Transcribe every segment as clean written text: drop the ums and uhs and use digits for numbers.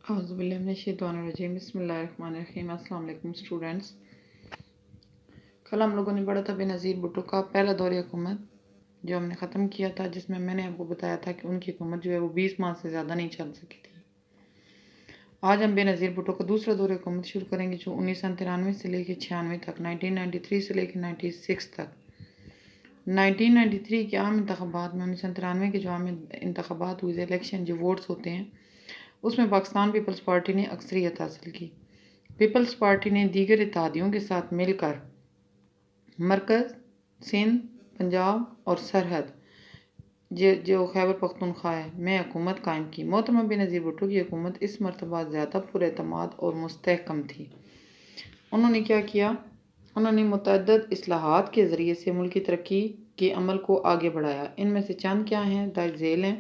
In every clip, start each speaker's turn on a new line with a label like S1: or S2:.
S1: اعوذ باللہ من الشیطان الرجیم بسم اللہ الرحمن الرحیم۔ السلام علیکم اسٹوڈنٹس، کل ہم لوگوں نے پڑھا تھا بے نظیر بھٹو کا پہلا دور حکومت جو ہم نے ختم کیا تھا، جس میں نے آپ کو بتایا تھا کہ ان کی حکومت جو ہے وہ 20 ماہ سے زیادہ نہیں چل سکی تھی۔ آج ہم بے نظیر بھٹو کا دوسرا دور حکومت شروع کریں گے جو 1993 سے لے کے 96 تک، 1993 سے لے کے 96 تک۔ 1993 کے عام انتخابات میں 1993 کے جو عام انتخابات ہوئے، الیکشن جو ووٹس ہوتے ہیں، اس میں پاکستان پیپلز پارٹی نے اکثریت حاصل کی۔ پیپلز پارٹی نے دیگر اتحادیوں کے ساتھ مل کر مرکز، سندھ، پنجاب اور سرحد جو خیبر پختونخوا ہے میں حکومت قائم کی۔ محترمہ بے نظیر بھٹو کی حکومت اس مرتبہ زیادہ پر اعتماد اور مستحکم تھی۔ انہوں نے کیا کیا؟ انہوں نے متعدد اصلاحات کے ذریعے سے ملکی ترقی کے عمل کو آگے بڑھایا۔ ان میں سے چند کیا ہیں؟ درج ذیل ہیں۔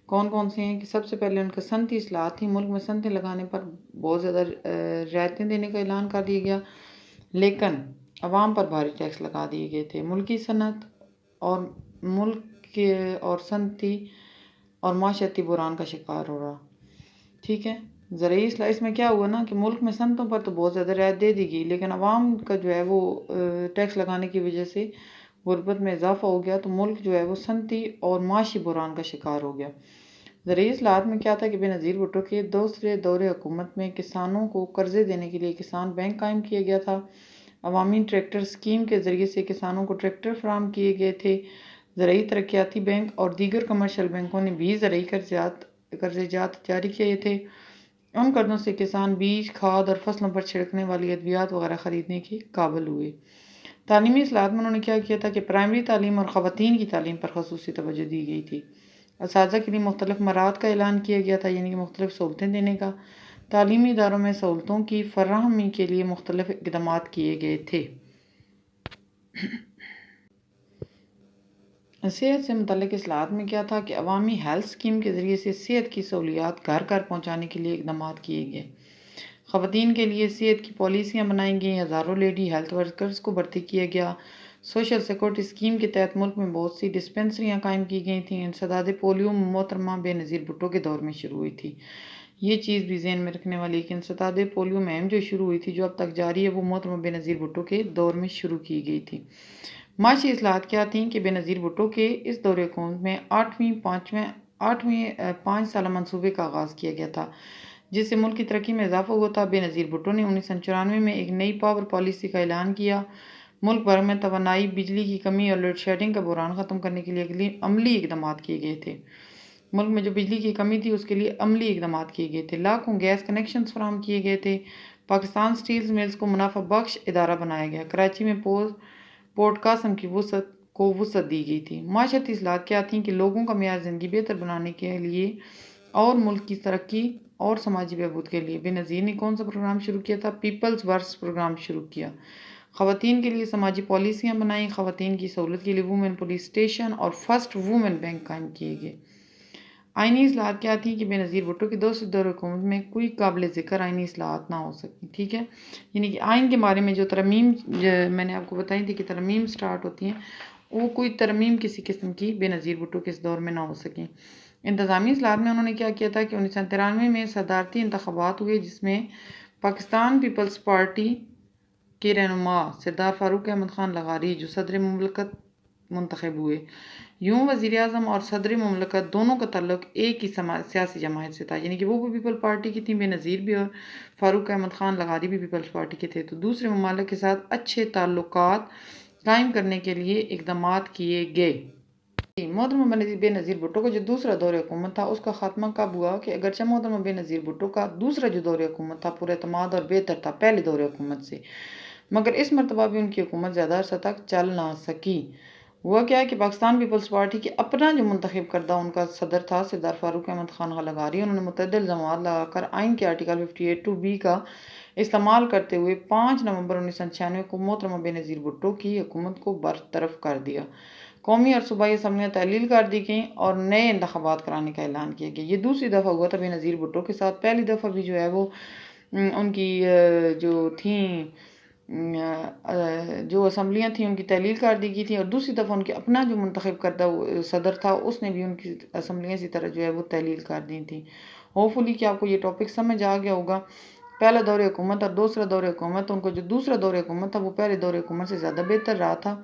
S1: کون کون سے ہیں کہ سب سے پہلے ان کا صنعتی اصلاحات تھی۔ ملک میں صنعتیں لگانے پر بہت زیادہ رعایتیں دینے کا اعلان کر دیا گیا، لیکن عوام پر بھاری ٹیکس لگا دیے گئے تھے۔ ملکی صنعت اور ملک کے اور صنعتی اور معاشرتی بحران کا شکار ہو رہا۔ ٹھیک ہے، زرعی اصلاح اس میں کیا ہوا نا کہ ملک میں صنعتوں پر تو بہت زیادہ رعایت دے دی گئی، لیکن عوام کا جو ہے وہ ٹیکس لگانے کی وجہ سے غربت میں اضافہ ہو گیا، تو ملک جو ہے وہ صنعتی اور معاشی بحران کا شکار ہو گیا۔ زرعی اصلاحات میں کیا تھا کہ بے نظیر بھٹو کے دوسرے دور حکومت میں کسانوں کو قرضے دینے کے لیے کسان بینک قائم کیا گیا تھا۔ عوامی ٹریکٹر اسکیم کے ذریعے سے کسانوں کو ٹریکٹر فراہم کیے گئے تھے۔ زرعی ترقیاتی بینک اور دیگر کمرشل بینکوں نے بھی زرعی قرضے جات جاری کیے تھے۔ ان قرضوں سے کسان بیج، کھاد اور فصلوں پر چھڑکنے والی ادویات وغیرہ خریدنے کے قابل ہوئے۔ تعلیمی اصلاحات میں انہوں نے کیا کیا تھا کہ پرائمری تعلیم اور خواتین کی تعلیم پر خصوصی توجہ دی گئی تھی۔ اساتذہ کے لیے مختلف مراحت کا اعلان کیا گیا تھا، یعنی کہ مختلف سہولتیں دینے کا۔ تعلیمی اداروں میں سہولتوں کی فراہمی کے لیے مختلف اقدامات کیے گئے تھے۔ صحت سے متعلق اصلاحات میں کیا تھا کہ عوامی ہیلتھ اسکیم کے ذریعے سے صحت کی سہولیات گھر گھر پہنچانے کے لیے اقدامات کیے گئے۔ خواتین کے لیے صحت کی پالیسیاں بنائی گئیں، ہزاروں لیڈی ہیلتھ ورکرز کو بھرتی کیا گیا۔ سوشل سیکورٹی اسکیم کے تحت ملک میں بہت سی ڈسپنسریاں قائم کی گئی تھیں۔ انسداد پولیو محترمہ بے نظیر بھٹو کے دور میں شروع ہوئی تھی۔ یہ چیز بھی ذہن میں رکھنے والی ہے کہ انسداد پولیو مہم جو شروع ہوئی تھی، جو اب تک جاری ہے، وہ محترمہ بے نظیر بھٹو کے دور میں شروع کی گئی تھی۔ معاشی اصلاحات کیا تھیں کہ بے نظیر بھٹو کے اس دور حکومت میں 8ویں 5 سالہ منصوبے کا آغاز کیا گیا تھا، جس سے ملک کی ترقی میں اضافہ ہوا تھا۔ بے نظیر بھٹو نے 1994 میں ایک نئی پاور پالیسی کا اعلان کیا۔ ملک بھر میں توانائی، بجلی کی کمی اور لوڈ شیڈنگ کا بحران ختم کرنے کے لیے عملی اقدامات کیے گئے تھے۔ ملک میں جو بجلی کی کمی تھی اس کے لیے عملی اقدامات کیے گئے تھے۔ لاکھوں گیس کنیکشنز فراہم کیے گئے تھے۔ پاکستان سٹیل ملز کو منافع بخش ادارہ بنایا گیا۔ کراچی میں پورٹ قاسم کی وسعت دی گئی تھی۔ معاشرتی اصلاحات کیا تھیں کہ لوگوں کا معیار زندگی بہتر بنانے کے لیے اور ملک کی ترقی اور سماجی بہبود کے لیے بے نظیر نے کون سا پروگرام شروع کیا تھا؟ پیپلز ورکس پروگرام شروع کیا۔ خواتین کے لیے سماجی پالیسیاں بنائیں۔ خواتین کی سہولت کے لیے وومن پولیس اسٹیشن اور فرسٹ وومن بینک قائم کیے گئے۔ آئینی اصلاحات کیا تھیں کہ بے نظیر بھٹو کے دوسرے دور حکومت میں کوئی قابل ذکر آئینی اصلاحات نہ ہو سکی۔ ٹھیک ہے، یعنی کہ آئین کے بارے میں جو ترمیم میں نے آپ کو بتائی تھی کہ ترمیم سٹارٹ ہوتی ہیں، وہ کوئی ترمیم کسی قسم کی بے نظیر بھٹو کے اس دور میں نہ ہو سکیں۔ انتظامی اصلاحات میں انہوں نے کیا کیا تھا کہ 1993 میں صدارتی انتخابات ہوئے، جس میں پاکستان پیپلز پارٹی کے رہنما سردار فاروق احمد خان لغاری جو صدر مملکت منتخب ہوئے۔ یوں وزیر اعظم اور صدر مملکت دونوں کا تعلق ایک ہی سیاسی جماعت سے تھا، یعنی کہ وہ بھی پیپل پارٹی کی تھیں، بے نظیر بھی، اور فاروق احمد خان لغاری بھی پیپلز پارٹی کے تھے۔ تو دوسرے ممالک کے ساتھ اچھے تعلقات قائم کرنے کے لیے اقدامات کیے گئے۔ محترمہ بے نظیر بھٹو کا جو دوسرا دور حکومت تھا، اس کا خاتمہ کب ہوا کہ اگرچہ محترمہ بے نظیر بھٹو کا دوسرا جو دور حکومت تھا پر اعتماد اور بہتر تھا پہلے دور حکومت سے، مگر اس مرتبہ بھی ان کی حکومت زیادہ عرصہ تک چل نہ سکی۔ ہوا کیا کہ پاکستان پیپلز پارٹی کے اپنا جو منتخب کردہ ان کا صدر تھا سردار فاروق احمد خان لغاری، انہوں نے متعدد الزامات لگا کر آئین کے آرٹیکل 58(2)(b) کا استعمال کرتے ہوئے 5 نومبر 1996 کو محترمہ بے نظیر بھٹو کی حکومت کو برطرف کر دیا۔ قومی اور صوبائی اسمبلیاں تحلیل کر دی گئیں اور نئے انتخابات کرانے کا اعلان کیا گیا۔ یہ دوسری دفعہ ہوا تھا بے نظیر بھٹو کے ساتھ۔ پہلی دفعہ بھی جو ہے وہ ان کی جو تھیں جو اسمبلیاں تھیں ان کی تحلیل کر دی گئی تھیں، اور دوسری طرف ان کے اپنا جو منتخب کردہ صدر تھا اس نے بھی ان کی اسمبلیاں اسی طرح جو ہے وہ تحلیل کر دی تھیں۔ ہوپفلی کہ آپ کو یہ ٹاپک سمجھ آ گیا ہوگا۔ پہلا دور حکومت اور دوسرا دور حکومت، ان کو جو دوسرا دور حکومت تھا وہ پہلے دور حکومت سے زیادہ بہتر رہا تھا۔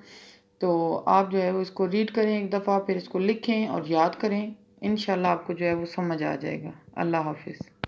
S1: تو آپ جو ہے وہ اس کو ریڈ کریں ایک دفعہ، پھر اس کو لکھیں اور یاد کریں، انشاءاللہ آپ کو جو ہے وہ سمجھ آ جائے گا۔ اللہ حافظ۔